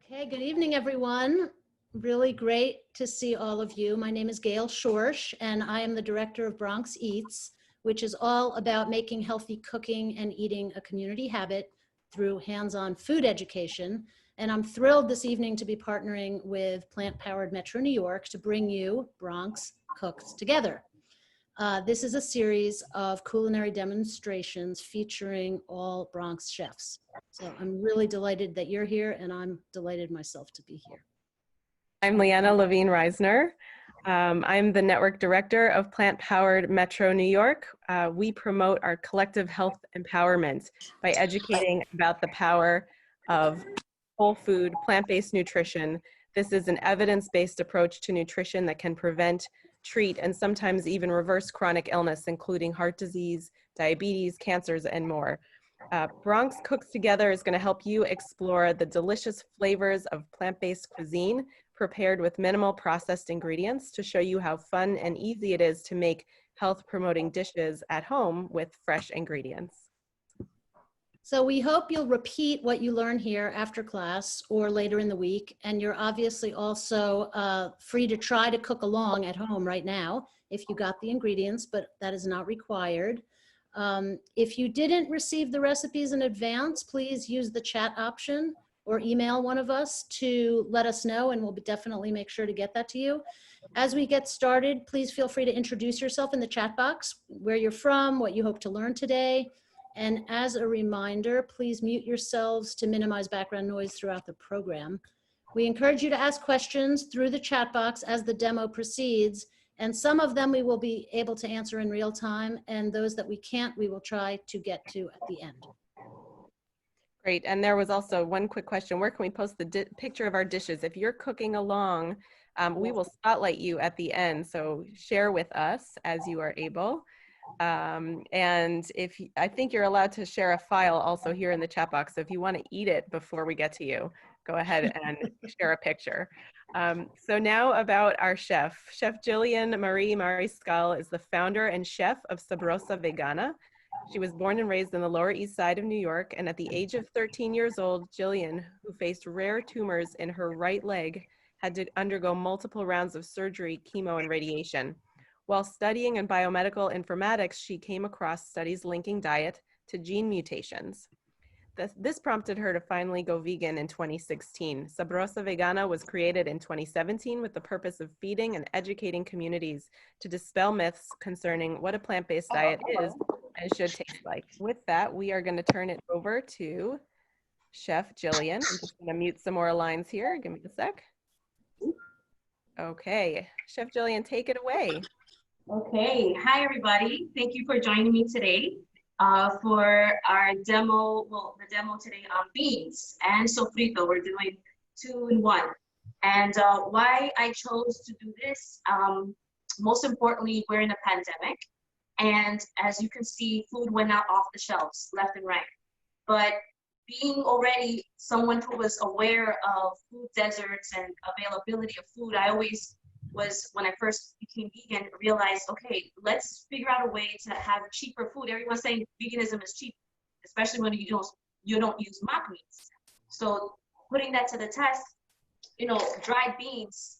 Okay, good evening, everyone. Really great to see all of you. My name is Gail Schorsch, and I am the director of Bronx Eats, which is all about making healthy cooking and eating a community habit through hands-on food education. And I'm thrilled this evening to be partnering with plant-powered Metro New York to bring you Bronx Cooks Together. This is a series of culinary demonstrations featuring all Bronx chefs. So I'm really delighted that you're here, and I'm delighted myself to be here. I'm Lianna Levine Reisner. I'm the network director of Plant Powered Metro New York. We promote our collective health empowerment by educating about the power of whole food, plant-based nutrition. This is an evidence-based approach to nutrition that can prevent, treat, and sometimes even reverse chronic illness, including heart disease, diabetes, cancers, and more. Bronx Cooks Together is going to help you explore the delicious flavors of plant-based cuisine prepared with minimal processed ingredients to show you how fun and easy it is to make health-promoting dishes at home with fresh ingredients. So we hope you'll repeat what you learn here after class or later in the week. And you're obviously also free to try to cook along at home right now if you got the ingredients, but that is not required. If you didn't receive the recipes in advance, please use the chat option or email one of us to let us know, and we'll definitely make sure to get that to you. As we get started, please feel free to introduce yourself in the chat box, where you're from, what you hope to learn today. And as a reminder, please mute yourselves to minimize background noise throughout the program. We encourage you to ask questions through the chat box as the demo proceeds, and some of them we will be able to answer in real time, and those that we can't, we will try to get to at the end. Great, and there was also one quick question. Where can we post the picture of our dishes? If you're cooking along, we will spotlight you at the end, so share with us as you are able. And I think you're allowed to share a file also here in the chat box. So if you want to eat it before we get to you, go ahead and share a picture. So now about our chef. Chef Jillian Marie Mariscal is the founder and chef of Sabrosa Vegana. She was born and raised in the Lower East Side of New York, and at the age of 13 years old, Jillian, who faced rare tumors in her right leg, had to undergo multiple rounds of surgery, chemo, and radiation. While studying in biomedical informatics, she came across studies linking diet to gene mutations. This prompted her to finally go vegan in 2016. Sabrosa Vegana was created in 2017 with the purpose of feeding and educating communities to dispel myths concerning what a plant-based diet is and should taste like. With that, we are going to turn it over to Chef Jillian. I'm just going to mute some more lines here. Give me a sec. Okay, Chef Jillian, take it away. Okay, hi everybody. Thank you for joining me today for our demo, the demo today on beans and sofrito. We're doing 2-in-1. And why I chose to do this, most importantly, we're in a pandemic. And as you can see, food went out off the shelves, left and right. But being already someone who was aware of food deserts and availability of food, I always was, when I first became vegan, realized, okay, let's figure out a way to have cheaper food. Everyone's saying veganism is cheap, especially when you don't use mock meats. So putting that to the test, dried beans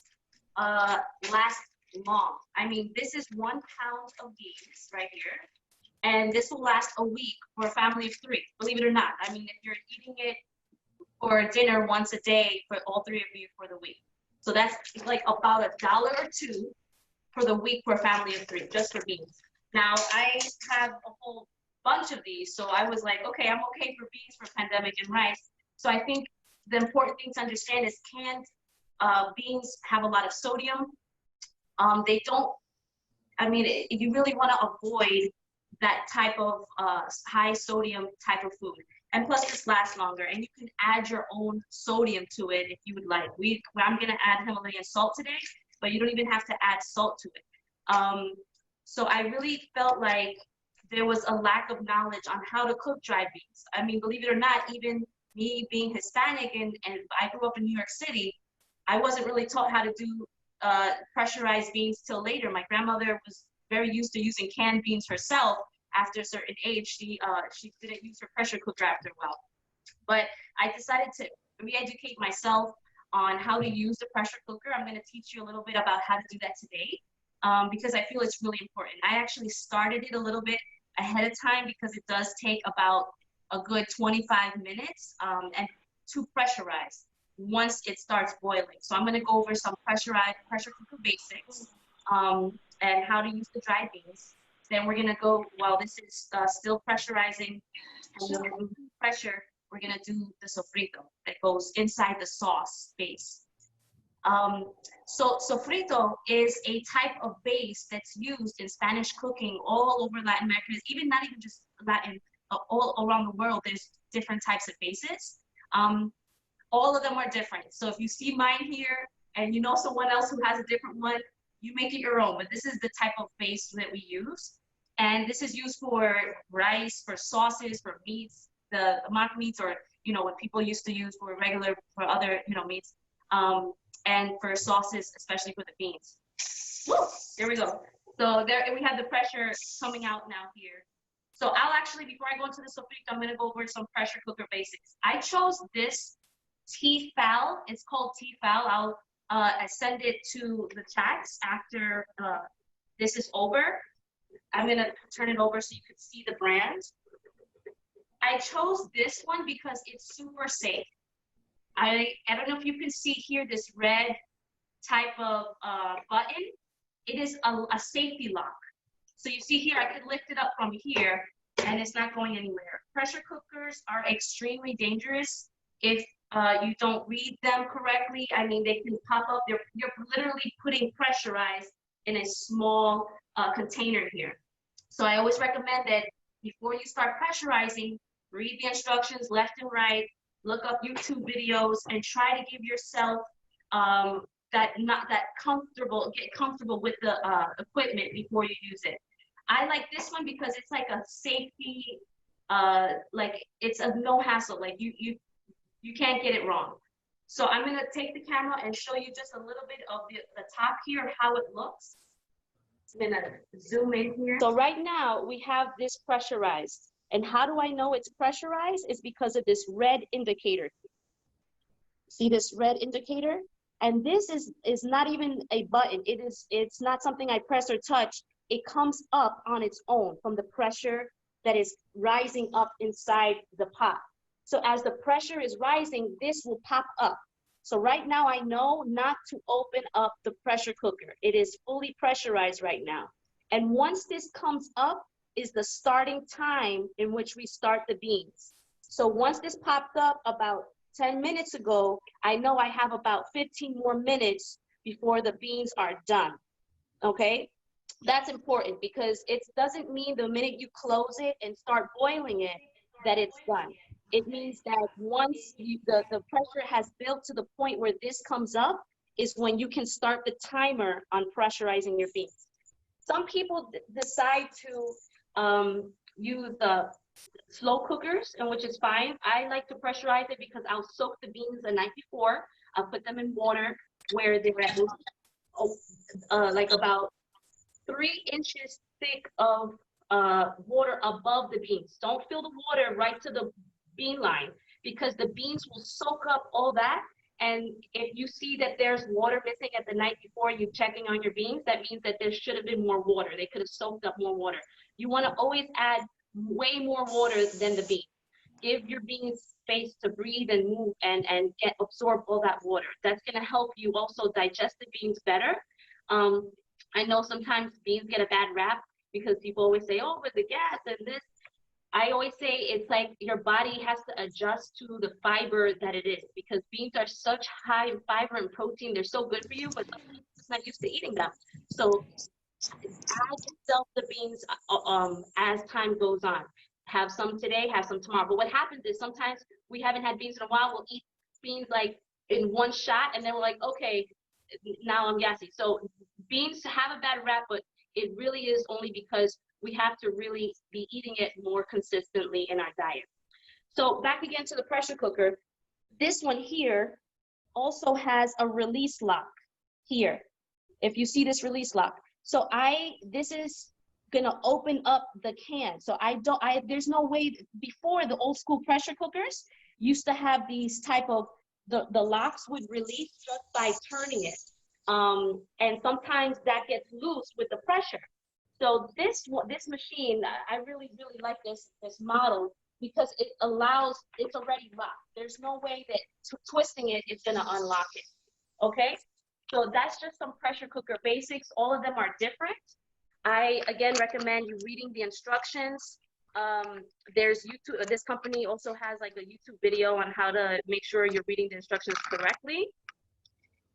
last long. I mean, this is 1 pound of beans right here, and this will last a week for a family of 3, believe it or not. I mean, if you're eating it for dinner once a day for all 3 of you for the week. So that's like about $1 or $2 for the week for a family of 3, just for beans. Now, I have a whole bunch of these, so I was like, okay, I'm okay for beans for pandemic and rice. So I think the important thing to understand is canned beans have a lot of sodium. They don't, you really want to avoid that type of high sodium type of food. And plus this lasts longer, and you can add your own sodium to it if you would like. I'm gonna add Himalayan salt today, but you don't even have to add salt to it. So I really felt like there was a lack of knowledge on how to cook dried beans. I mean, believe it or not, even me being Hispanic and I grew up in New York City, I wasn't really taught how to do pressurized beans till later. My grandmother was very used to using canned beans herself. After a certain age, she didn't use her pressure cooker after well. But I decided to re-educate myself on how to use the pressure cooker. I'm going to teach you a little bit about how to do that today, because I feel it's really important. I actually started it a little bit ahead of time because it does take about a good 25 minutes and to pressurize once it starts boiling. So I'm going to go over some pressure cooker basics and how to use the dried beans. Then we're going to go, while this is still pressurizing, and then when we do pressure, we're going to do the sofrito that goes inside the sauce base. So sofrito is a type of base that's used in Spanish cooking all over Latin America, even not even just Latin, all around the world. There's different types of bases. All of them are different. So if you see mine here and you know someone else who has a different one, you make it your own. But this is the type of base that we use. And this is used for rice, for sauces, for meats, the mock meats, or, you know, what people used to use for other, you know, meats, and for sauces, especially for the beans. Woo! Here we go. So there we have the pressure coming out now here. So I'll actually, before I go into the sofrito, I'm going to go over some pressure cooker basics. I chose this T-Fal. It's called T-Fal. I'll send it to the chats after this is over. I'm going to turn it over so you can see the brand. I chose this one because it's super safe. I don't know if you can see here this red type of button. It is a safety lock. So you see here, I could lift it up from here and it's not going anywhere. Pressure cookers are extremely dangerous if you don't read them correctly. I mean, they can pop up. You're literally putting pressurized in a small container here. So I always recommend that before you start pressurizing, read the instructions left and right, look up YouTube videos, and try to give yourself get comfortable with the equipment before you use it. I like this one because it's like a safety, like it's a no hassle, like you can't get it wrong. So I'm gonna take the camera and show you just a little bit of the top here, how it looks. I'm gonna zoom in here. So right now we have this pressurized. And how do I know it's pressurized? It's because of this red indicator. See this red indicator? And this is not even a button. It's not something I press or touch. It comes up on its own from the pressure that is rising up inside the pot. So as the pressure is rising, this will pop up. So right now I know not to open up the pressure cooker. It is fully pressurized right now. And once this comes up is the starting time in which we start the beans. So once this popped up about 10 minutes ago, I know I have about 15 more minutes before the beans are done, okay? That's important because it doesn't mean the minute you close it and start boiling it that it's done. It means that once the pressure has built to the point where this comes up is when you can start the timer on pressurizing your beans. Some people decide to use the slow cookers, and which is fine. I like to pressurize it because I'll soak the beans the night before. I'll put them in water where they're at like about 3 inches thick of water above the beans. Don't fill the water right to the bean line because the beans will soak up all that. And if you see that there's water missing at the night before you checking on your beans, that means that there should have been more water. They could have soaked up more water. You want to always add way more water than the beans. Give your beans space to breathe and move and absorb all that water. That's going to help you also digest the beans better. I know sometimes beans get a bad rap because people always say, oh, with the gas and this. I always say it's like your body has to adjust to the fiber that it is because beans are such high in fiber and protein. They're so good for you, but it's not used to eating them. So add yourself the beans as time goes on. Have some today, have some tomorrow. But what happens is sometimes we haven't had beans in a while. We'll eat beans like in one shot, and then we're like, okay, now I'm gassy. So beans have a bad rap, but it really is only because we have to really be eating it more consistently in our diet. So back again to the pressure cooker. This one here also has a release lock here. If you see this release lock. So this is gonna open up the can. So there's no way, before the old school pressure cookers used to have these type of the locks would release just by turning it. And sometimes that gets loose with the pressure. So this machine, I really like this model because it allows, it's already locked. There's no way that twisting it is gonna unlock it, okay? So that's just some pressure cooker basics. All of them are different. I, again, recommend you reading the instructions. There's YouTube, this company also has like a YouTube video on how to make sure you're reading the instructions correctly.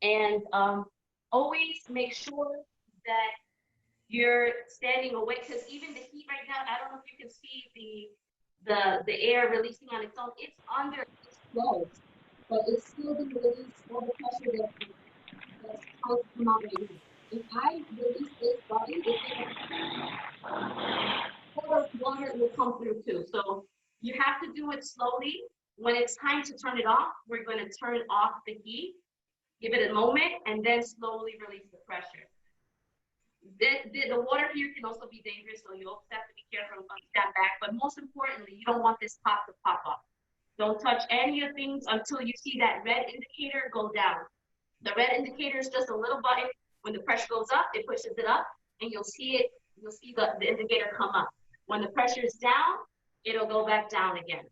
And always make sure that you're standing away, because even the heat right now, I don't know if you can see the air releasing on its own. It's under its clothes, but it's still going to release all the pressure that's supposed to come out right now. If I release this button, water will come through too. So you have to do it slowly. When it's time to turn it off, we're going to turn off the heat, give it a moment, and then slowly release the pressure. The water here can also be dangerous, so you also have to be careful of stand back. But most importantly, you don't want this top to pop up. Don't touch any of the things until you see that red indicator go down. The red indicator is just a little button. When the pressure goes up, it pushes it up, and you'll see the indicator come up. When the pressure is down, it'll go back down again.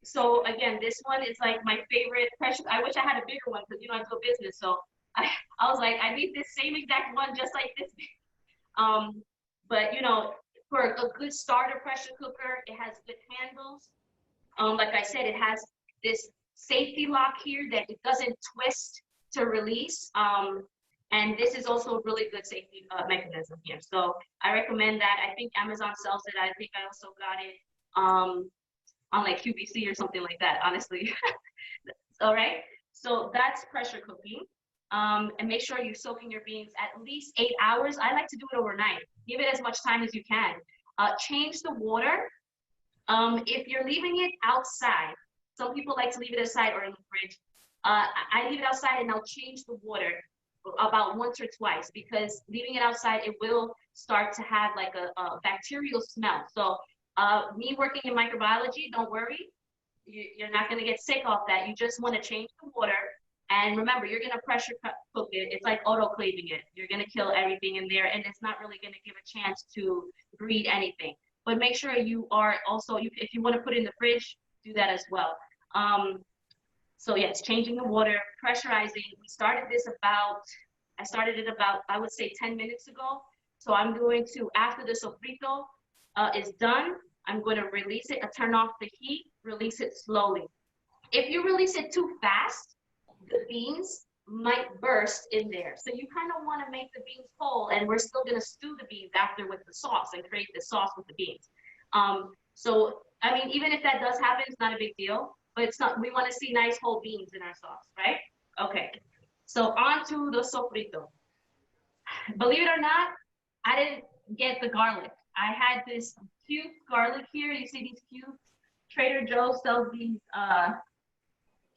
So again, this one is like my favorite pressure. I wish I had a bigger one because, you know, I do a business, so I was like, I need this same exact one just like this. But you know, for a good starter pressure cooker, it has good handles. Like I said, it has this safety lock here that it doesn't twist to release. And this is also a really good safety mechanism here. So I recommend that. I think Amazon sells it. I think I also got it on like QVC or something like that, honestly. All right, so that's pressure cooking. And make sure you're soaking your beans at least 8 hours. I like to do it overnight. Give it as much time as you can. Change the water. If you're leaving it outside, some people like to leave it outside or in the fridge. I leave it outside and I'll change the water about once or twice, because leaving it outside, it will start to have like a bacterial smell. So me working in microbiology, don't worry. You're not going to get sick off that. You just want to change the water. And remember, you're going to pressure cook it. It's like autoclaving it. You're going to kill everything in there, and it's not really going to give a chance to breed anything. But make sure you are also, if you want to put it in the fridge, do that as well. So yes, changing the water, pressurizing. We started this I started it about, I would say 10 minutes ago. So I'm going to, after the sofrito is done, I'm going to release it, turn off the heat, release it slowly. If you release it too fast, the beans might burst in there. So you kind of want to make the beans whole, and we're still going to stew the beans after with the sauce and create the sauce with the beans. So, I mean, even if that does happen, it's not a big deal, but it's not, we want to see nice whole beans in our sauce, right? Okay, so on to the sofrito. Believe it or not, I didn't get the garlic. I had this cubed garlic here. You see these cubes? Trader Joe's sells these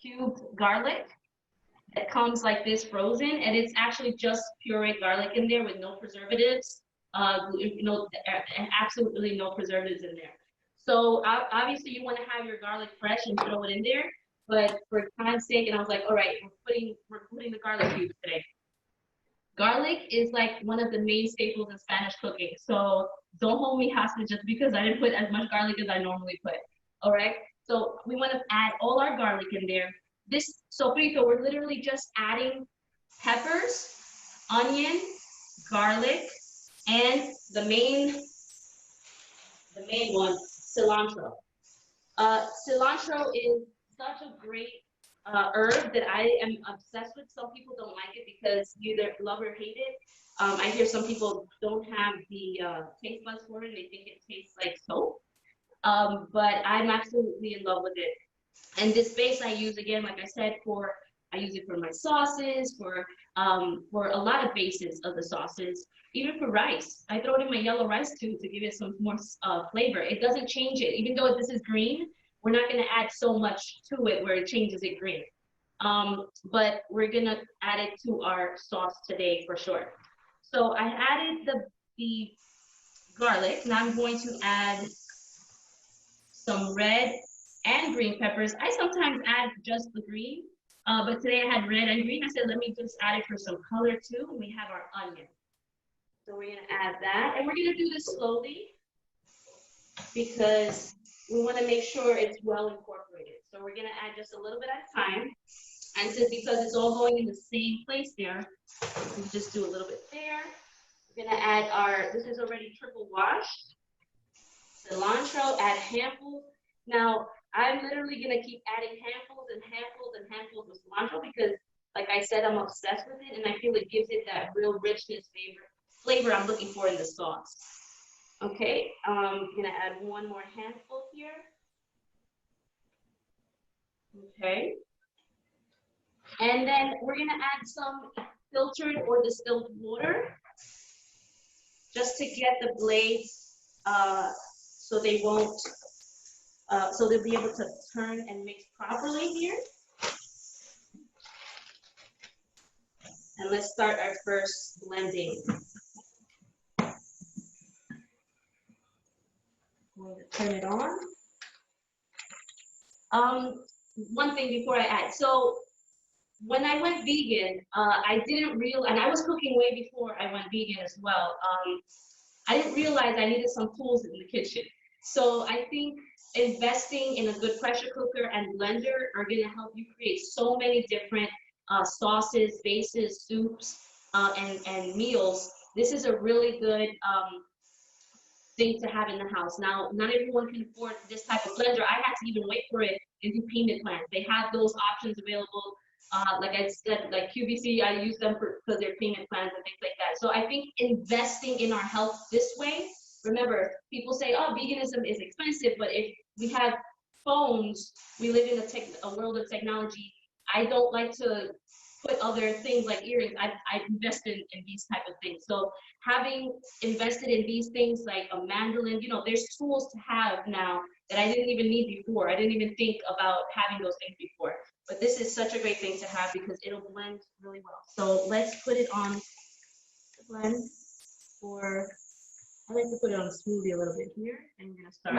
cubed garlic. It comes like this frozen, and it's actually just pureed garlic in there with no preservatives, and absolutely no preservatives in there. So obviously you want to have your garlic fresh and throw it in there, but for time's sake, and I was like, all right, we're putting the garlic cubes today. Garlic is like one of the main staples in Spanish cooking, so don't hold me hostage just because I didn't put as much garlic as I normally put. All right, so we want to add all our garlic in there. This sofrito, we're literally just adding peppers, onion, garlic, and the main one, cilantro. Cilantro is such a great herb that I am obsessed with. Some people don't like it because you either love or hate it. I hear some people don't have the taste buds for it. They think it tastes like soap. But I'm absolutely in love with it. And this base I use, again, like I said, I use it for my sauces, for a lot of bases of the sauces, even for rice. I throw it in my yellow rice too to give it some more flavor. It doesn't change it. Even though this is green, we're not going to add so much to it where it changes it green. But we're going to add it to our sauce today for sure. So I added the garlic. Now I'm going to add some red and and green peppers. I sometimes add just the green, but today I had red and green. I said, let me just add it for some color too. And we have our onion. So we're gonna add that, and we're gonna do this slowly because we wanna make sure it's well incorporated. So we're gonna add just a little bit at a time. And since because it's all going in the same place there, we just do a little bit there. We're gonna add our, this is already triple washed, cilantro, add handfuls. Now, I'm literally gonna keep adding handfuls and handfuls and handfuls of cilantro because, like I said, I'm obsessed with it and I feel it gives it that real richness, flavor I'm looking for in the sauce. Okay, I'm gonna add one more handful here. Okay. And then we're gonna add some filtered or distilled water just to get the blades so they won't, so they'll be able to turn and mix properly here. And let's start our first blending. I'm going to turn it on. One thing before I add, so when I went vegan, I didn't realize, and I was cooking way before I went vegan as well. I didn't realize I needed some tools in the kitchen. So I think investing in a good pressure cooker and blender are gonna help you create so many different sauces, bases, soups, and meals. This is a really good thing to have in the house. Now, not everyone can afford this type of blender. I had to even wait for it and do payment plans. They have those options available. Like I said, like QVC, I use them because they're payment plans and things like that. So I think investing in our health this way, remember, people say, oh, veganism is expensive, but if we have phones, we live in a world of technology. I don't like to put other things like earrings. I invested in these type of things. So having invested in these things like a mandolin, you know, there's tools to have now that I didn't even need before. I didn't even think about having those things before. But this is such a great thing to have because it'll blend really well. So let's put it on the blend for, I like to put it on a smoothie a little bit here. And I'm gonna start.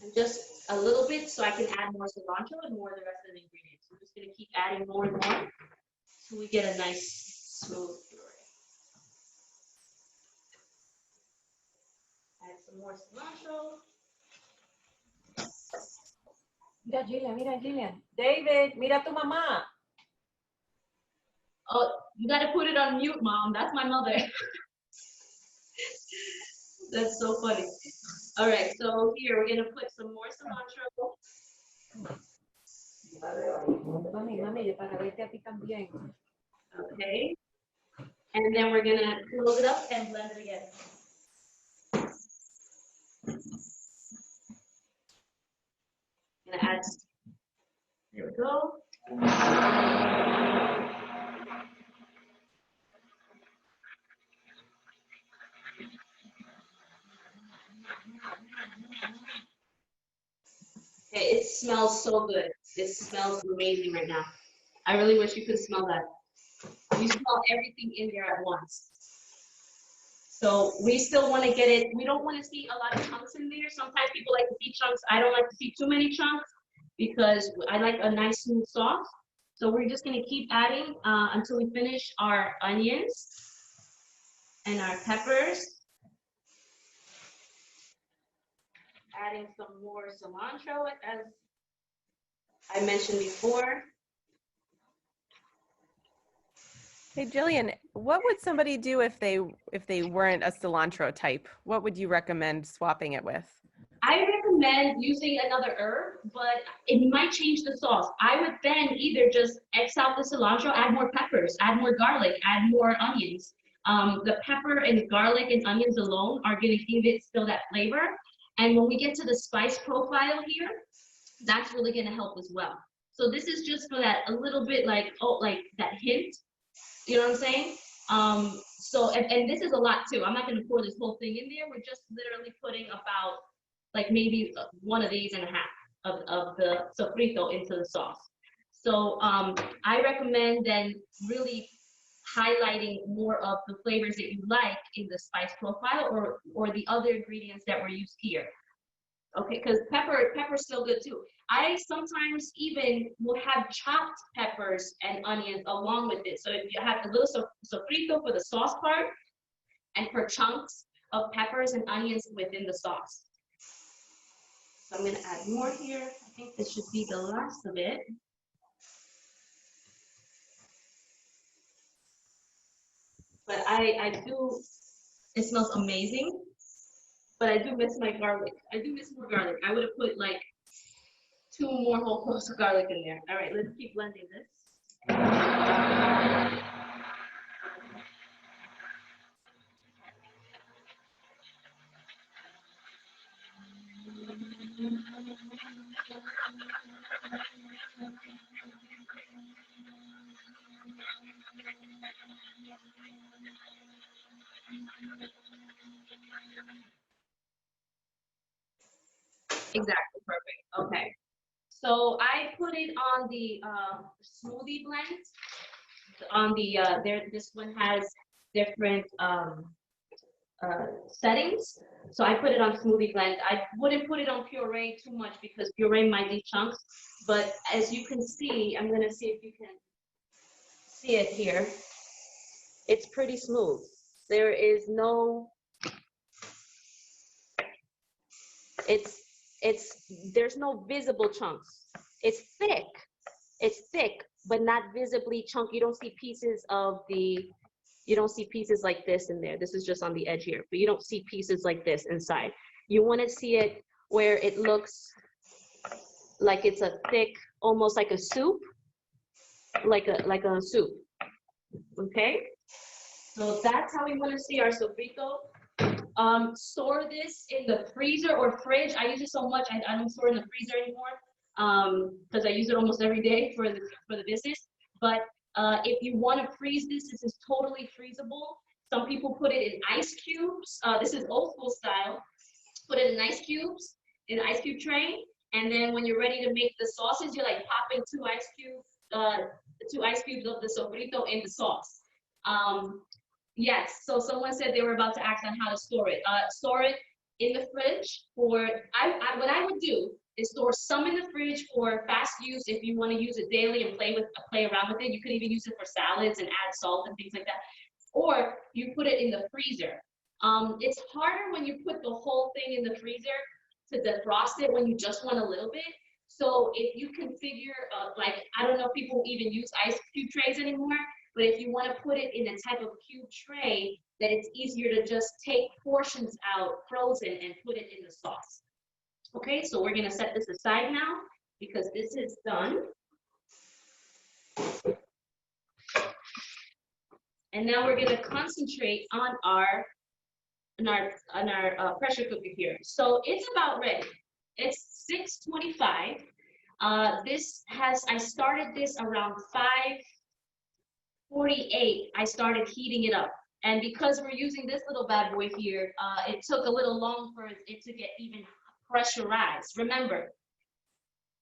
And just a little bit so I can add more cilantro and more of the rest of the ingredients. I'm just gonna keep adding more and more so we get a nice smooth puree. Add some more cilantro. Mira, Jillian. David, mira tu mamá. Oh, you gotta put it on mute, Mom. That's my mother. That's so funny. All right, so here we're gonna put some more cilantro. Mami, para verte a ti también. Okay. And then we're gonna close it up and blend it again. Gonna add, there we go. Okay, it smells so good. It smells amazing right now. I really wish you could smell that. You smell everything in there at once. So we still want to get it, we don't want to see a lot of chunks in there. Sometimes people like to see chunks. I don't like to see too many chunks because I like a nice smooth sauce. So we're just going to keep adding until we finish our onions and our peppers. Adding some more cilantro as I mentioned before. Hey, Jillian, what would somebody do if they weren't a cilantro type? What would you recommend swapping it with? I recommend using another herb, but it might change the sauce. I would then either just X out the cilantro, add more peppers, add more garlic, add more onions. The pepper and garlic and onions alone are going to give it still that flavor. And when we get to the spice profile here, that's really going to help as well. So this is just for that a little bit like, oh, like that hint. You know what I'm saying? So, and this is a lot too. I'm not going to pour this whole thing in there. We're just literally putting about like maybe one of these and a half of the sofrito into the sauce. So I recommend then really highlighting more of the flavors that you like in the spice profile or the other ingredients that were used here. Okay, because pepper's still good too. I sometimes even will have chopped peppers and onions along with it. So if you have a little sofrito for the sauce part and for chunks of peppers and onions within the sauce. So I'm gonna add more here. I think this should be the last of it. But I do, it smells amazing. But I do miss my garlic. I do miss more garlic. I would have put like 2 more whole cloves of garlic in there. All right, let's keep blending this. Exactly, perfect. Okay. So I put it on the smoothie blend. On the this one has different settings. So I put it on smoothie blend. I wouldn't put it on puree too much because puree might be chunks. But as you can see, I'm gonna see if you can see it here. It's pretty smooth. There is no. There's no visible chunks. It's thick, but not visibly chunky. You don't see pieces like this in there. This is just on the edge here, but you don't see pieces like this inside. You want to see it where it looks like it's a thick, almost like a soup, like a soup. Okay, so that's how we want to see our sofrito. Store this in the freezer or fridge. I use it so much I don't store it in the freezer anymore because I use it almost every day for the business. But if you want to freeze this is totally freezable. Some people put it in ice cubes. This is old school style. Put it in ice cubes, in an ice cube tray, and then when you're ready to make the sauces, you like pop in 2 ice cubes of the sofrito in the sauce. Yes, so someone said they were about to ask on how to store it. Store it in the fridge what I would do is store some in the fridge for fast use if you want to use it daily and play around with it. You could even use it for salads and add salt and things like that. Or you put it in the freezer. It's harder when you put the whole thing in the freezer to defrost it when you just want a little bit. So if you configure, like, I don't know if people even use ice cube trays anymore, but if you want to put it in a type of cube tray, that it's easier to just take portions out frozen and put it in the sauce. Okay, so we're gonna set this aside now because this is done. And now we're gonna concentrate on our pressure cooker here. So it's about ready. It's 6:25. I started this around 5:48. I started heating it up. And because we're using this little bad boy here, it took a little long for it to get even pressurized. Remember,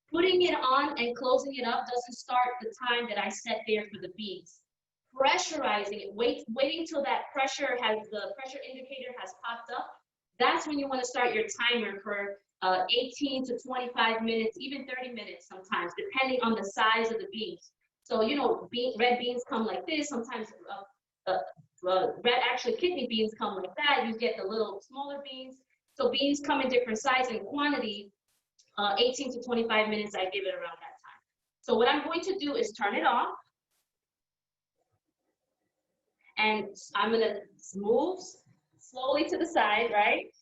putting it on and closing it up doesn't start the time that I set there for the beans. Pressurizing it, waiting till the pressure indicator has popped up. That's when you want to start your timer for 18 to 25 minutes, even 30 minutes sometimes, depending on the size of the beans. So, you know, red beans come like this. Sometimes kidney beans come like that. You get the little smaller beans. So beans come in different size and quantity. 18 to 25 minutes, I give it around that time. So what I'm going to do is turn it off. And I'm going to move slowly to the side, right?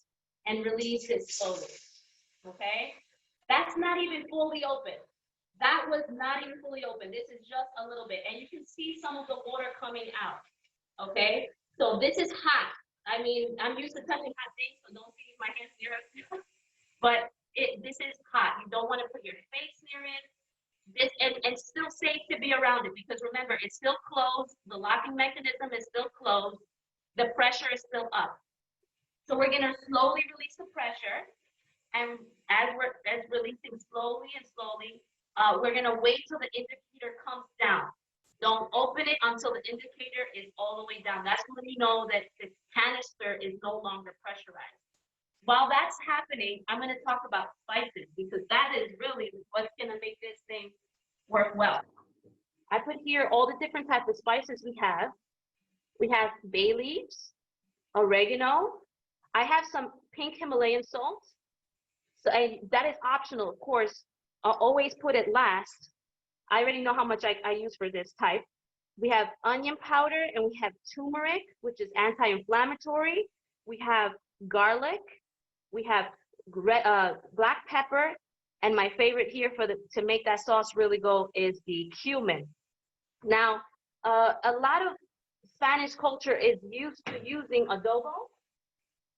And release it slowly, okay? That's not even fully open. That was not even fully open. This is just a little bit. And you can see some of the water coming out, okay? So this is hot. I mean, I'm used to touching hot things, so don't see my hands near it. But this is hot. You don't want to put your face near it. And still safe to be around it because remember, it's still closed. The locking mechanism is still closed. The pressure is still up. So we're going to slowly release the pressure. And as releasing slowly and slowly, we're going to wait till the indicator comes down. Don't open it until the indicator is all the way down. That's when you know that the canister is no longer pressurized. While that's happening, I'm going to talk about spices because that is really what's going to make this thing work well. I put here all the different types of spices we have. We have bay leaves, oregano. I have some pink Himalayan salt. So that is optional, of course. I'll always put it last. I already know how much I use for this type. We have onion powder and we have turmeric, which is anti-inflammatory. We have garlic. We have black pepper. And my favorite here to make that sauce really go is the cumin. Now, a lot of Spanish culture is used to using adobo.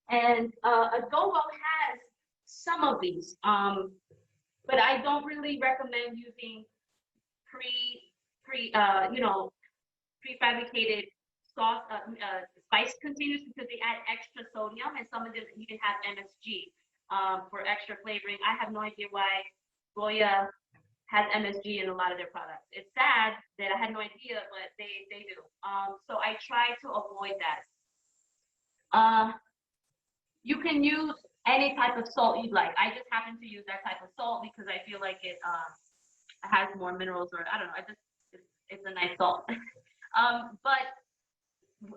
And adobo has some of these, but I don't really recommend using prefabricated sauce spice containers because they add extra sodium, and some of them even have MSG for extra flavoring. I have no idea why Goya has MSG in a lot of their products. It's sad that I had no idea, but they do. So I try to avoid that. You can use any type of salt you'd like. I just happen to use that type of salt because I feel like it has more minerals, or I don't know. It's a nice salt. But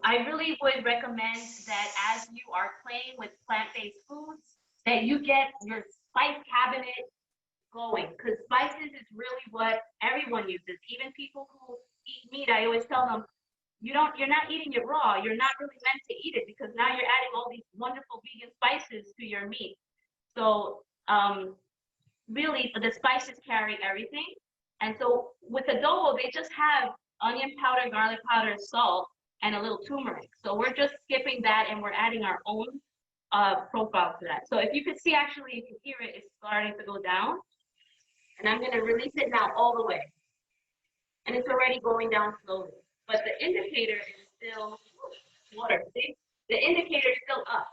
I really would recommend that as you are playing with plant-based foods, that you get your spice cabinet going, because spices is really what everyone uses. Even people who eat meat, I always tell them, you're not eating it raw. You're not really meant to eat it because now you're adding all these wonderful vegan spices to your meat. So really, the spices carry everything. And so with adobo, they just have onion powder, garlic powder, salt, and a little turmeric. So we're just skipping that and we're adding our own profile to that. So if you could see, actually, you can hear it, it's starting to go down. And I'm going to release it now all the way. And it's already going down slowly. But the indicator is still water. See? The indicator is still up.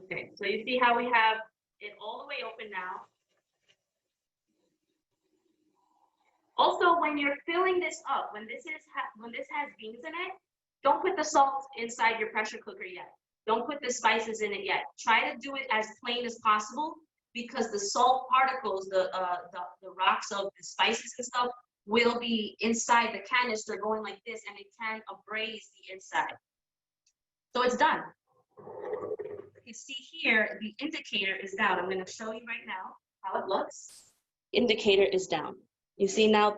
Okay, so you see how we have it all the way open now. Also, when you're filling this up, when this has beans in it, don't put the salt inside your pressure cooker yet. Don't put the spices in it yet. Try to do it as plain as possible because the salt particles, the rocks of the spices and stuff, will be inside the canister going like this, and it can abrade the inside. So it's done. You see here, the indicator is down. I'm going to show you right now how it looks. Indicator is down. You see now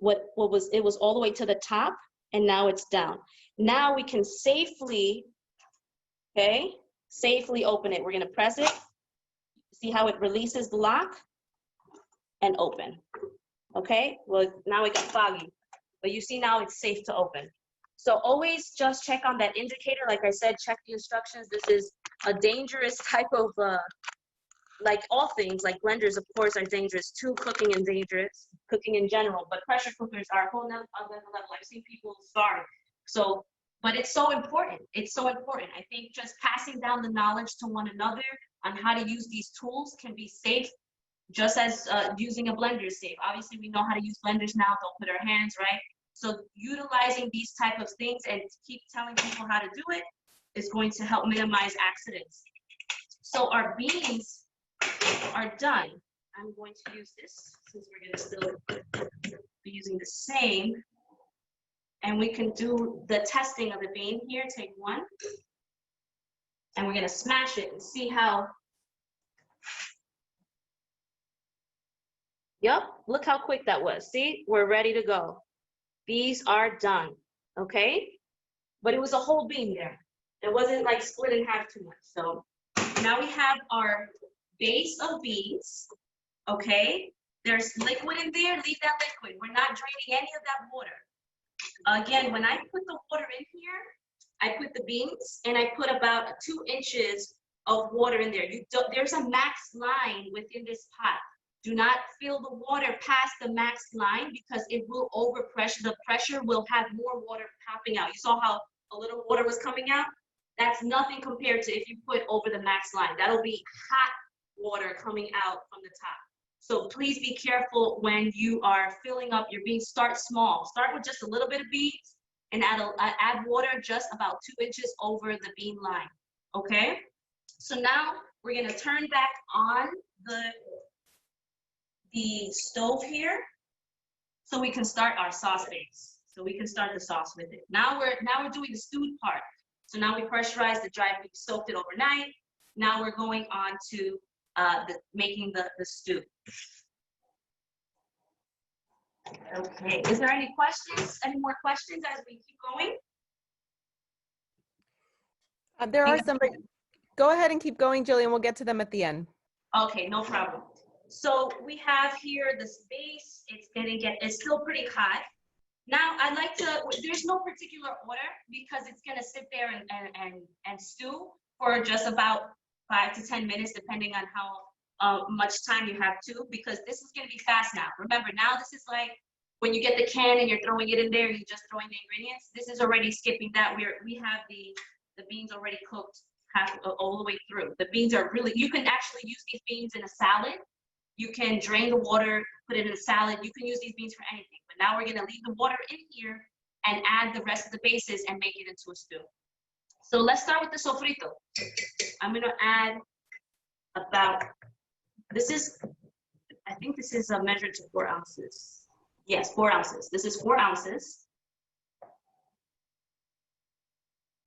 it was all the way to the top, and now it's down. Now we can safely open it. We're going to press it. See how it releases the lock and open. Okay, well, now it got foggy, but you see now it's safe to open. So always just check on that indicator. Like I said, check the instructions. This is a dangerous type of, like all things, like blenders, of course, are dangerous too. Cooking is dangerous, cooking in general, but pressure cookers are a whole nother level. I've seen people starve. So, but it's so important. It's so important. I think just passing down the knowledge to one another on how to use these tools can be safe, just as using a blender is safe. Obviously, we know how to use blenders now. Don't put our hands, right? So utilizing these type of things and keep telling people how to do it is going to help minimize accidents. So our beans are done. I'm going to use this since we're going to still be using the same. And we can do the testing of the bean here. Take one. And we're going to smash it and see how. Yep, look how quick that was. See, we're ready to go. These are done, okay? But it was a whole bean there. It wasn't like split in half too much. So now we have our base of beans, okay? There's liquid in there, leave that liquid. We're not draining any of that water. Again, when I put the water in here, I put the beans and I put about 2 inches of water in there. There's a max line within this pot. Do not fill the water past the max line because it will overpressure. The pressure will have more water popping out. You saw how a little water was coming out? That's nothing compared to if you put over the max line. That'll be hot water coming out from the top. So please be careful when you are filling up your beans. Start small. Start with just a little bit of beans and add water just about 2 inches over the bean line, okay? So now we're gonna turn back on the stove here so we can start our sauce base. So we can start the sauce with it. Now we're doing the stewed part. So now we pressurized the dried beef, soaked it overnight. Now we're going on to making the stew. Okay, is there any questions? Any more questions as we keep going? There are some. Go ahead and keep going, Jillian. We'll get to them at the end. Okay, no problem. So we have here this base. It's still pretty hot. Now I'd like to, there's no particular order because it's gonna sit there and stew for just about 5 to 10 minutes, depending on how much time you have to, because this is gonna be fast now. Remember, now this is like when you get the can and you're throwing it in there, you're just throwing the ingredients. This is already skipping that. We have the beans already cooked all the way through. The beans are really, you can actually use these beans in a salad. You can drain the water, put it in a salad. You can use these beans for anything. But now we're gonna leave the water in here and add the rest of the bases and make it into a stew. So let's start with the sofrito. I'm gonna add about, I think this is measured to 4 ounces. Yes, 4 ounces. This is 4 ounces.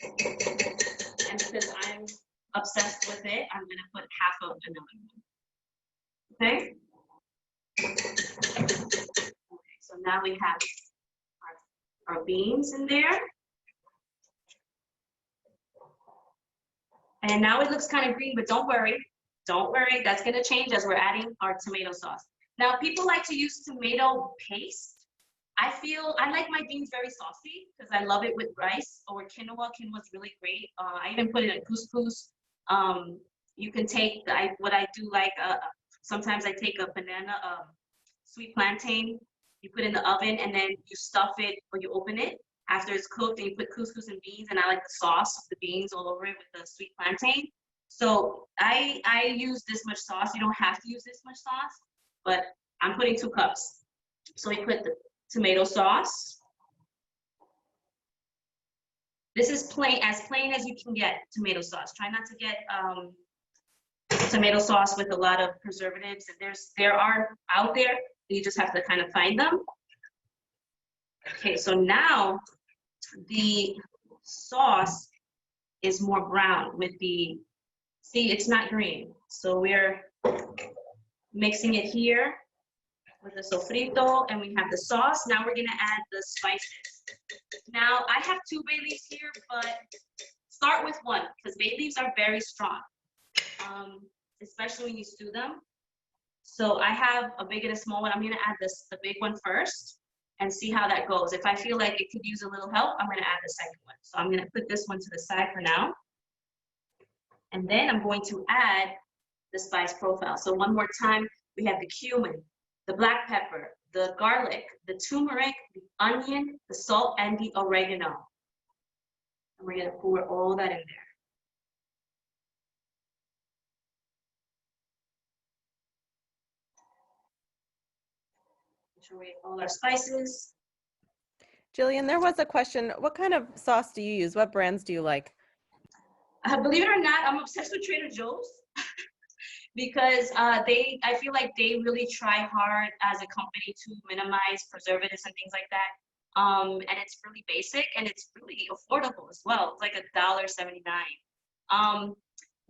And because I'm obsessed with it, I'm gonna put half of another one. Okay? Okay, so now we have our beans in there. And now it looks kind of green, but don't worry. Don't worry, that's gonna change as we're adding our tomato sauce. Now, people like to use tomato paste. I like my beans very saucy because I love it with rice or quinoa. Quinoa's really great. I even put it in couscous. You can take, what I do like, sometimes I take a banana, sweet plantain, you put it in the oven and then you stuff it or you open it after it's cooked and you put couscous and beans, and I like the sauce of the beans all over it with the sweet plantain. So I use this much sauce. You don't have to use this much sauce, but I'm putting 2 cups. So we put the tomato sauce. This is plain as you can get tomato sauce. Try not to get tomato sauce with a lot of preservatives. There are out there. You just have to kind of find them. Okay, so now the sauce is more brown with the, see, it's not green. So we're mixing it here with the sofrito, and we have the sauce. Now we're gonna add the spices. Now I have 2 bay leaves here, but start with 1 because bay leaves are very strong, especially when you stew them. So I have a big and a small one. I'm gonna add the big one first and see how that goes. If I feel like it could use a little help, I'm gonna add the second one. So I'm gonna put this one to the side for now. And then I'm going to add the spice profile. So one more time, we have the cumin, the black pepper, the garlic, the turmeric, the onion, the salt, and the oregano. And we're gonna pour all that in there. Make sure we have all our spices. Jillian, there was a question. What kind of sauce do you use? What brands do you like? Believe it or not, I'm obsessed with Trader Joe's because I feel like they really try hard as a company to minimize preservatives and things like that. And it's really basic and it's really affordable as well. It's like $1.79.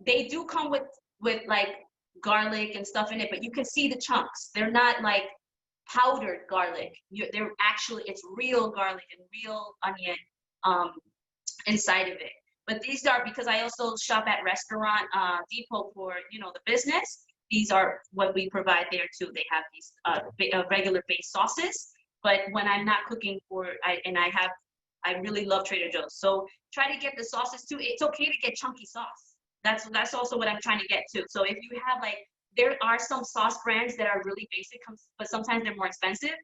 They do come with like garlic and stuff in it, but you can see the chunks. They're not like powdered garlic. They're actually, it's real garlic and real onion inside of it. But these are, because I also shop at Restaurant Depot for, the business. These are what we provide there too. They have these regular base sauces. But when I'm not cooking I really love Trader Joe's. So try to get the sauces too. It's okay to get chunky sauce. That's also what I'm trying to get to. So if you have there are some sauce brands that are really basic, but sometimes they're more expensive.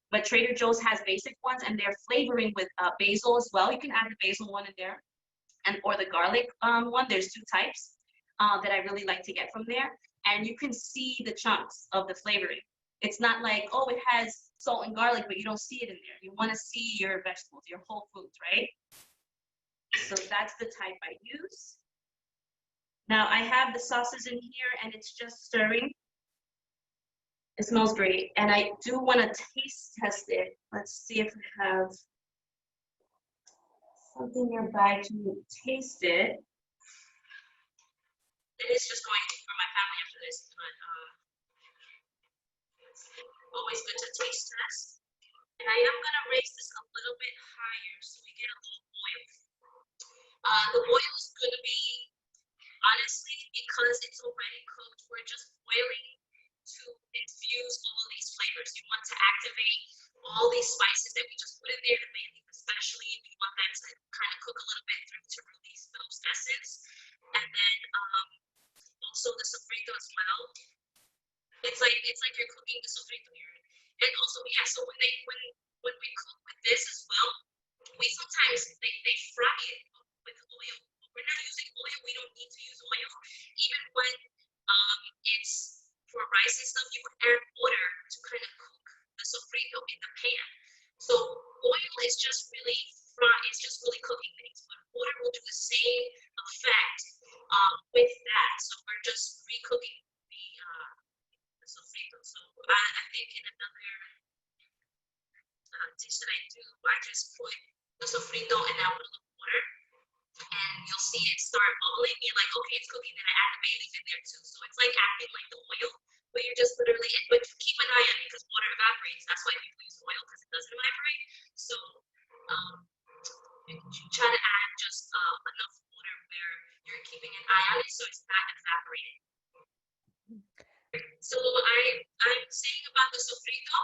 But Trader Joe's has basic ones and they're flavoring with basil as well. You can add the basil one in there. Or the garlic one. There's 2 types that I really like to get from there. And you can see the chunks of the flavoring. It's not like, oh, it has salt and garlic, but you don't see it in there. You want to see your vegetables, your whole foods, right? So that's the type I use. Now I have the sauces in here and it's just stirring. It smells great. And I do want to taste test it. Let's see if we have something nearby to taste it. It is just going for my family after this, but always good to taste test. And I am going to raise this a little bit higher so we get a little oil. The oil is going to be, honestly, because it's already cooked, we're just boiling to infuse all these flavors. You want to activate all these spices that we just put in there, the bay leaf especially. You want that to kind of cook a little bit through to release those essence. And then also the sofrito as well. It's like you're cooking the sofrito here. And also, yeah, so when we cook with this as well, we sometimes they fry it with oil. We're not using oil, we don't need to use oil. Even when it's for rice and stuff, you would add water to kind of cook the sofrito in the pan. So oil is just really it's just really cooking things, but water will do the same effect with that. So we're just re-cooking the sofrito. So I think in another dish that I do, I just put the sofrito and I put a little water, and you'll see it start bubbling. You're like, okay, it's cooking. Then I add the bay leaf in there too. So it's like acting like the oil, but you're just literally, but keep an eye on it because water evaporates. That's why people use oil, because it doesn't evaporate. So you try to add just enough water where you're keeping an eye on it so it's not evaporating. So I'm saying about the sofrito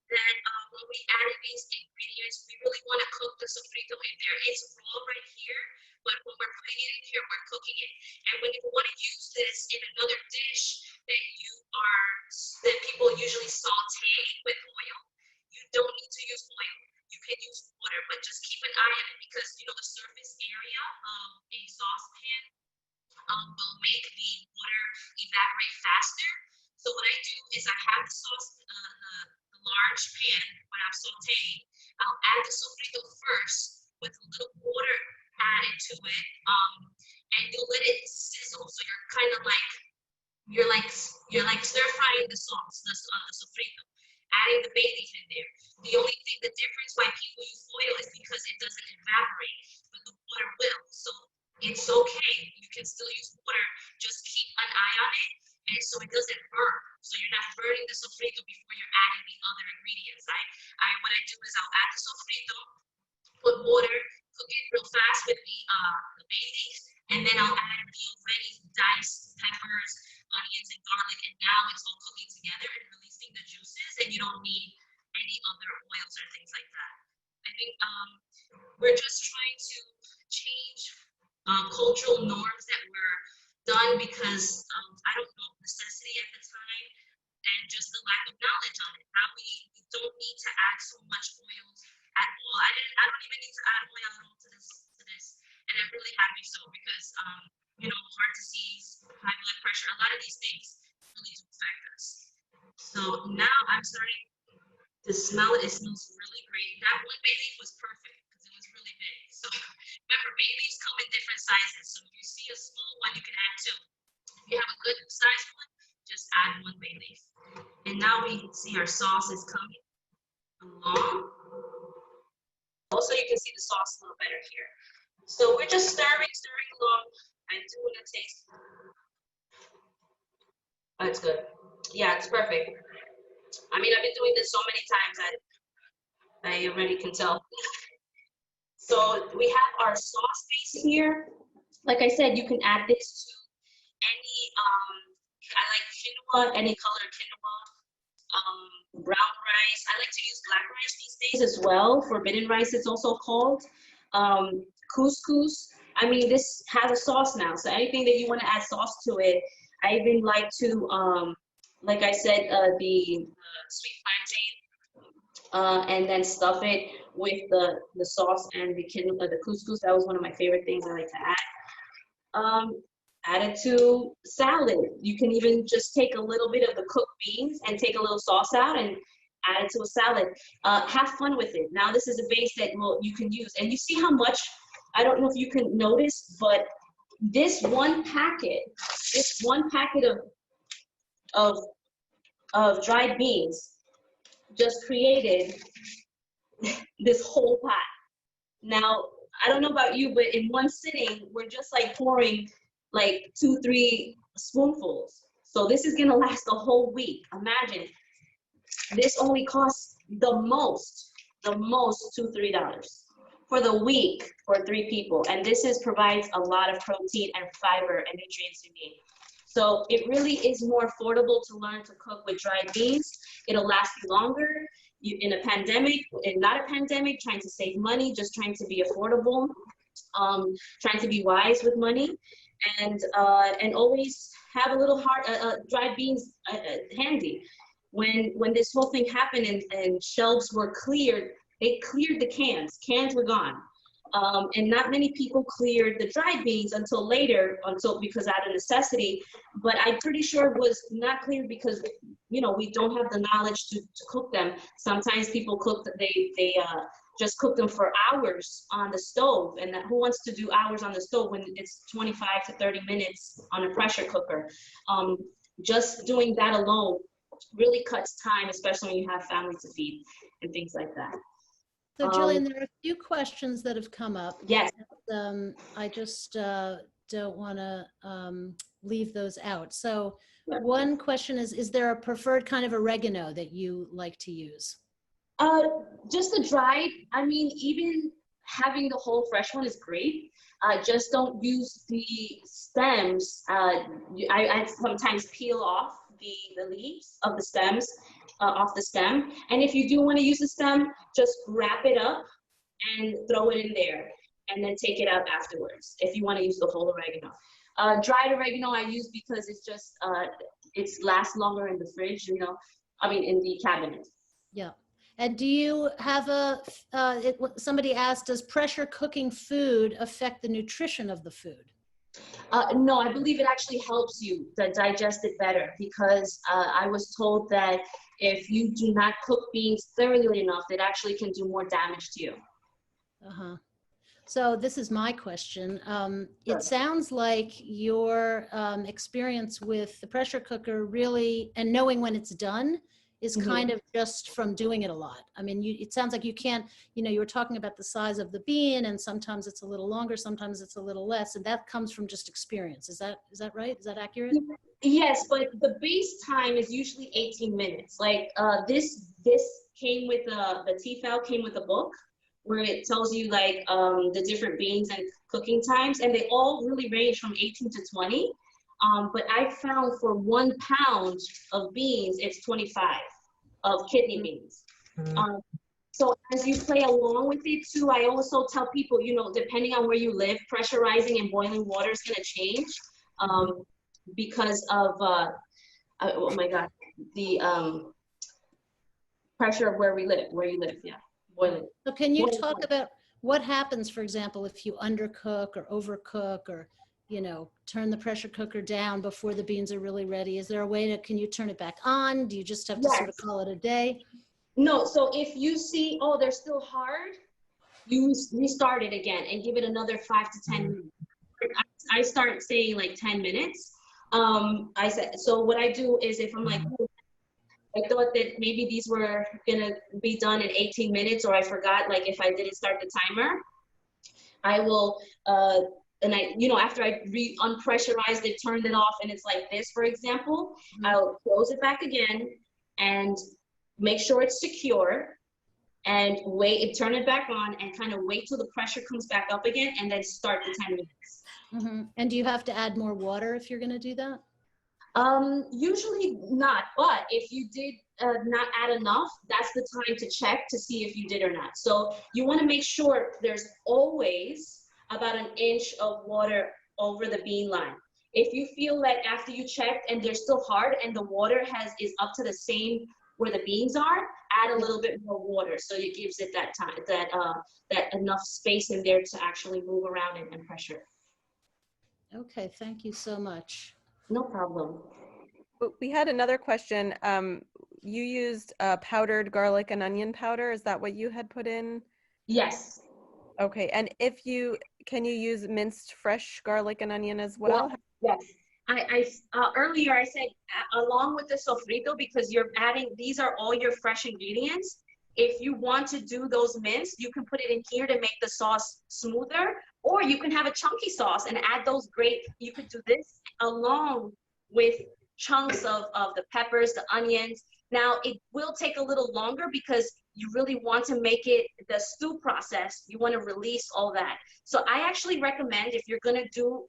that when we added these ingredients, we really want to cook the sofrito in there. It's raw right here, but when we're putting it in here, we're cooking it. And when you want to use this in another dish that people usually saute with oil, you don't need to use oil. You can use water, but just keep an eye on it because you know the surface area of a saucepan will make the water evaporate faster. So what I do is I have the sauce, the large pan when I'm sauteing. I'll add the sofrito first with a little water added to it, and you'll let it sizzle. So you're kind of like you're like stir frying the sauce, the sofrito, adding the bay leaf in there. The only thing, the difference why people use oil is because it doesn't evaporate, but the water will. So it's okay. You can still use water. Just keep an eye on it, and so it doesn't burn. So you're not burning the sofrito before you're adding the other ingredients. What I do is I'll add the sofrito, put water, cook it real fast with the bay leaf, and then I'll add the already diced peppers, onions, and garlic, and now it's all cooking together and releasing the juices, and you don't need any other oils or things like that. I think we're just trying to change cultural norms that were done because I don't know, necessity at the time and just the lack of knowledge on it. How we don't need to add so much oil at all. I don't even need to add oil at all to this, and I'm really happy so because you know, heart disease, high blood pressure, a lot of these things really do affect us. So now I'm starting to smell it. It smells really great. That one bay leaf was perfect because it was really big. So remember, bay leaves come in different sizes. So if you see a small one, you can add two. If you have a good size one, just add one bay leaf. And now we can see our sauce is coming along. Also, you can see the sauce a little better here. So we're just stirring along. I do want to taste. Oh, it's good. Yeah, it's perfect. I mean, I've been doing this so many times I already can tell. So we have our sauce base here. Like I said, you can add this to any, I like quinoa, any color quinoa, brown rice. I like to use black rice these days as well. Forbidden rice it's also called. Couscous. I mean, this has a sauce now. So anything that you want to add sauce to it. I even like to, like I said, the sweet plantain, and then stuff it with the sauce and the couscous. That was one of my favorite things I like to add. add it to salad. You can even just take a little bit of the cooked beans and take a little sauce out and add it to a salad. Have fun with it. Now this is a base that you can use. And you see how much, I don't know if you can notice, but this one packet of dried beans just created this whole pot. Now, I don't know about you, but in one sitting, we're just like pouring like 2-3 spoonfuls. So this is gonna last a whole week. Imagine, this only costs the most $2-3 for the week for 3 people. And this provides a lot of protein and fiber and nutrients you need. So it really is more affordable to learn to cook with dried beans. It'll last you longer. In a pandemic, and not a pandemic, trying to save money, just trying to be affordable, trying to be wise with money, and always have a little dried beans handy. When this whole thing happened and shelves were cleared, they cleared the cans. Cans were gone. And not many people cleared the dried beans until later, because out of necessity. But I'm pretty sure it was not cleared because, you know, we don't have the knowledge to cook them. Sometimes people cook, they just cook them for hours on the stove. And who wants to do hours on the stove when it's 25 to 30 minutes on a pressure cooker? Just doing that alone really cuts time, especially when you have family to feed and things like that. So Jillian, there are a few questions that have come up. Yes. I just don't want to leave those out. So one question is there a preferred kind of oregano that you like to use? Just the dried. I mean, even having the whole fresh one is great. Just don't use the stems. I sometimes peel off the leaves of the stems, off the stem. And if you do want to use the stem, just wrap it up and throw it in there and then take it out afterwards if you want to use the whole oregano. Dried oregano I use because it's just, it lasts longer in the fridge, you know, I mean, in the cabinet. Yeah. And do you have somebody asked, does pressure cooking food affect the nutrition of the food? No, I believe it actually helps you to digest it better because I was told that if you do not cook beans thoroughly enough, it actually can do more damage to you. Uh-huh. So this is my question. Sure. It sounds like your experience with the pressure cooker really, and knowing when it's done, is kind of just from doing it a lot. I mean, it sounds like you can't, you know, you were talking about the size of the bean and sometimes it's a little longer, sometimes it's a little less, and that comes from just experience. Is that right? Is that accurate? Yes, but the base time is usually 18 minutes. Like this came with the T-file came with a book where it tells you like the different beans and cooking times, and they all really range from 18 to 20. But I found for 1 pound of beans, it's 25 of kidney beans. So as you play along with it too, I also tell people, you know, depending on where you live, pressurizing and boiling water is going to change because of, oh my God, the pressure of where you live, yeah, boiling. So can you talk about what happens, for example, if you undercook or overcook or, you know, turn the pressure cooker down before the beans are really ready? Is there a way can you turn it back on? Do you just have to sort of call it a day? No, so if you see, oh, they're still hard, you restart it again and give it another 5 to 10 minutes. I start saying like 10 minutes. So what I do is if I'm like, oh, I thought that maybe these were gonna be done in 18 minutes, or I forgot, like if I didn't start the timer, I will, and I, you know, after I unpressurized it, turned it off, and it's like this, for example, I'll close it back again and make sure it's secure and turn it back on and kind of wait till the pressure comes back up again and then start the 10 minutes. And do you have to add more water if you're going to do that? Usually not, but if you did not add enough, that's the time to check to see if you did or not. So you want to make sure there's always about 1 inch of water over the bean line. If you feel like after you checked and they're still hard and the water is up to the same where the beans are, add a little bit more water so it gives it that time, that enough space in there to actually move around and pressure. Okay, thank you so much. No problem. We had another question. You used powdered garlic and onion powder. Is that what you had put in? Yes. Okay, and can you use minced fresh garlic and onion as well? Yes. Earlier I said along with the sofrito, because you're adding, these are all your fresh ingredients. If you want to do those minced, you can put it in here to make the sauce smoother, or you can have a chunky sauce and add those you could do this along with chunks of the peppers, the onions. Now it will take a little longer because you really want to make it the stew process. You want to release all that. So I actually recommend, if you're gonna do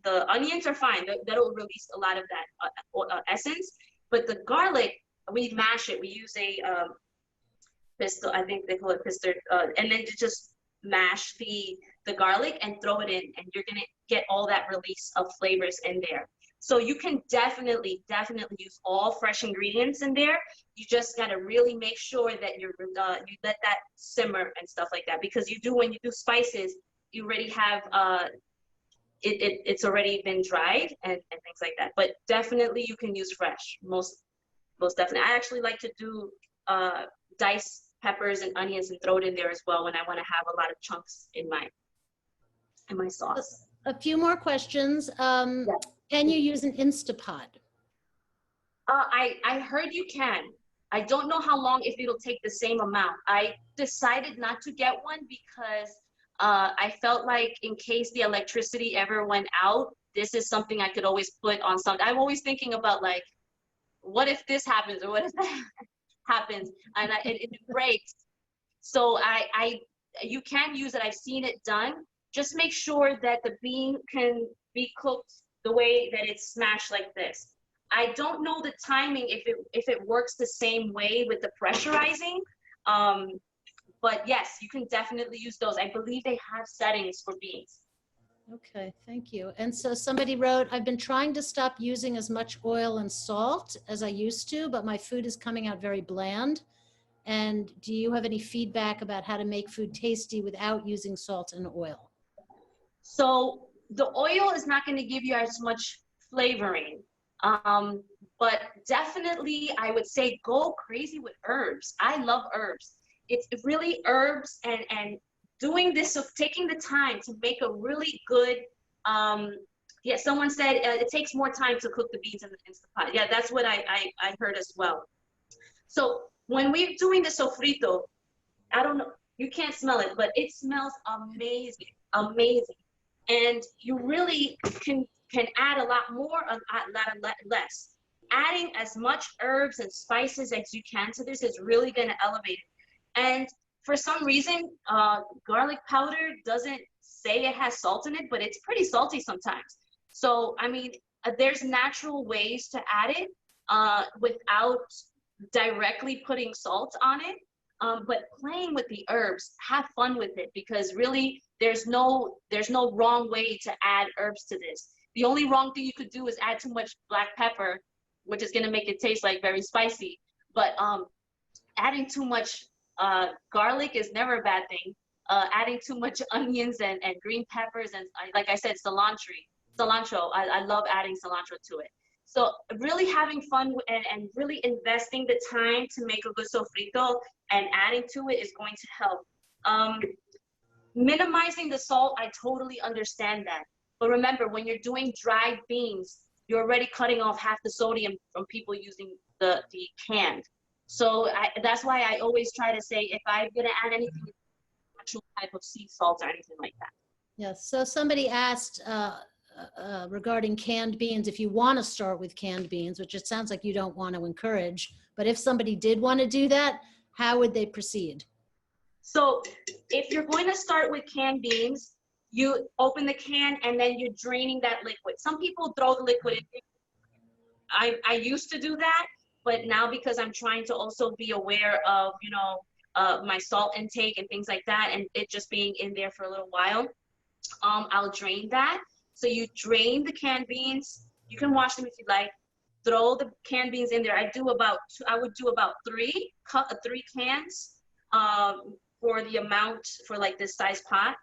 the onions are fine. That'll release a lot of that essence. But the garlic, we mash it. We use a pistol, I think they call it pistol, and then you just mash the garlic and throw it in, and you're gonna get all that release of flavors in there. So you can definitely use all fresh ingredients in there. You just gotta really make sure that you let that simmer and stuff like that, because when you do spices, you already have it's already been dried and things like that. But definitely you can use fresh, most definitely. I actually like to do diced peppers and onions and throw it in there as well when I want to have a lot of chunks in my sauce. A few more questions. Yeah. Can you use an Instapot? I heard you can. I don't know how long, if it'll take the same amount. I decided not to get one because I felt like in case the electricity ever went out, this is something I could always put on something. I'm always thinking about, like, what if this happens or what if that happens, and it breaks. So you can use it. I've seen it done. Just make sure that the bean can be cooked the way that it's smashed like this. I don't know the timing if it works the same way with the pressurizing. But yes, you can definitely use those. I believe they have settings for beans. Okay, thank you. And so somebody wrote, I've been trying to stop using as much oil and salt as I used to, but my food is coming out very bland. And do you have any feedback about how to make food tasty without using salt and oil? So the oil is not going to give you as much flavoring. But definitely I would say go crazy with herbs. I love herbs. It's really herbs and doing this, of taking the time to make a really good, yeah, someone said it takes more time to cook the beans in the Instapot. Yeah, that's what I heard as well. So when we're doing the sofrito, I don't know, you can't smell it, but it smells amazing, amazing. And you really can add a lot more, a lot less. Adding as much herbs and spices as you can to this is really going to elevate it. And for some reason, garlic powder doesn't say it has salt in it, but it's pretty salty sometimes. So, I mean, there's natural ways to add it without directly putting salt on it. But playing with the herbs, have fun with it, because really there's no wrong way to add herbs to this. The only wrong thing you could do is add too much black pepper, which is going to make it taste like very spicy. But adding too much garlic is never a bad thing. Adding too much onions and green peppers and, like I said, cilantro. I love adding cilantro to it. So really having fun and really investing the time to make a good sofrito and adding to it is going to help. Minimizing the salt, I totally understand that. But remember, when you're doing dried beans, you're already cutting off half the sodium from people using the canned. So that's why I always try to say, if I'm going to add anything, actual type of sea salt or anything like that. Yes, so somebody asked regarding canned beans, if you want to start with canned beans, which it sounds like you don't want to encourage, but if somebody did want to do that, how would they proceed? So if you're going to start with canned beans, you open the can and then you're draining that liquid. Some people throw the liquid in. I used to do that, but now because I'm trying to also be aware of, you know, my salt intake and things like that, and it just being in there for a little while, I'll drain that. So you drain the canned beans. You can wash them if you like. Throw the canned beans in there. I would do about three cans for the amount for like this size pot.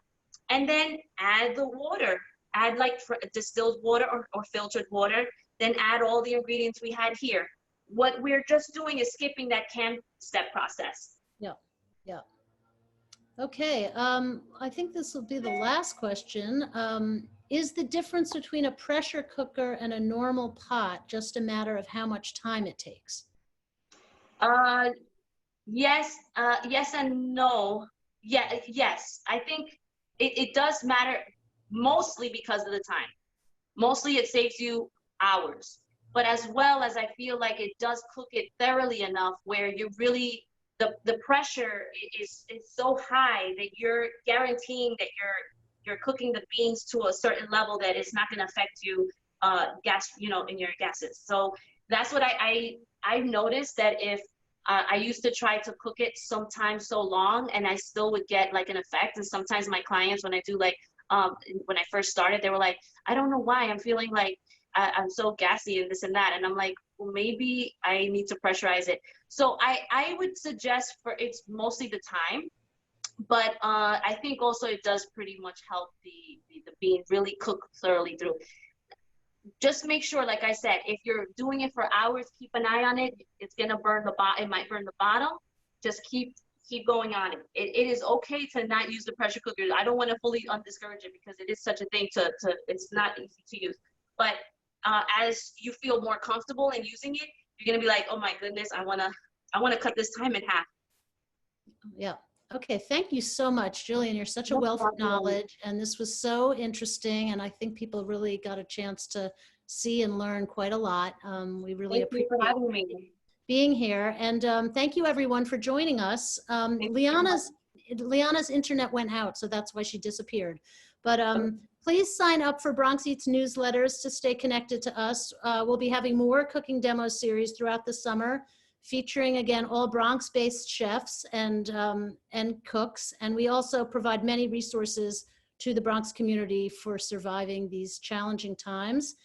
and then add the water. Add like distilled water or filtered water, then add all the ingredients we had here. What we're just doing is skipping that can step process. Yeah, yeah. Okay, I think this will be the last question. Is the difference between a pressure cooker and a normal pot just a matter of how much time it takes? Yes, yes and no. Yeah, yes. I think it does matter mostly because of the time. Mostly it saves you hours, but as well as I feel like it does cook it thoroughly enough where you really, the pressure is so high that you're guaranteeing that you're cooking the beans to a certain level that it's not going to affect you in your gases. So that's what I've noticed, that if I used to try to cook it sometimes so long and I still would get like an effect. And sometimes my clients, when I do like, when I first started, they were like, I don't know why I'm feeling like I'm so gassy and this and that. And I'm like, well, maybe I need to pressurize it. So I would suggest it's mostly the time, but I think also it does pretty much help the bean really cook thoroughly through. Just make sure, like I said, if you're doing it for hours, keep an eye on it. It's gonna burn the bottom. It might burn the bottom. Just keep going on it. It is okay to not use the pressure cooker. I don't want to fully discourage it because it is such a thing to it's not easy to use. But as you feel more comfortable in using it, you're gonna be like, oh my goodness, I wanna cut this time in half. Yeah. Okay, thank you so much, Jillian. You're such a wealth of knowledge, and this was so interesting, and I think people really got a chance to see and learn quite a lot. We really Thank you for having me. being here, and thank you everyone for joining us. Lianna's internet went out, so that's why she disappeared. But please sign up for Bronx Eats newsletters to stay connected to us. We'll be having more cooking demo series throughout the summer, featuring again all Bronx-based chefs and cooks, and we also provide many resources to the Bronx community for surviving these challenging times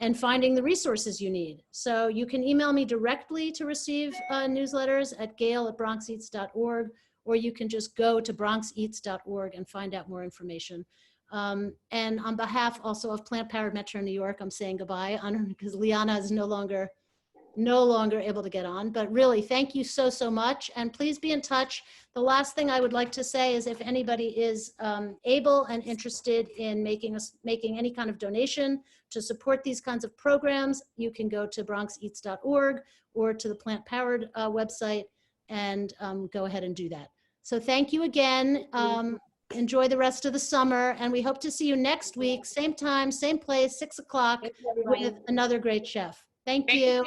and finding the resources you need. So you can email me directly to receive newsletters at gail@bronxeats.org, or you can just go to bronxeats.org and find out more information. And on behalf also of Plant Powered Metro New York, I'm saying goodbye because Lianna is no longer able to get on, but really thank you so much, and please be in touch. The last thing I would like to say is if anybody is able and interested in making any kind of donation to support these kinds of programs, you can go to bronxeats.org or to the Plant Powered website and go ahead and do that. So thank you again. Enjoy the rest of the summer, and we hope to see you next week, same time, same place, 6 o'clock, with another great chef. Thank you.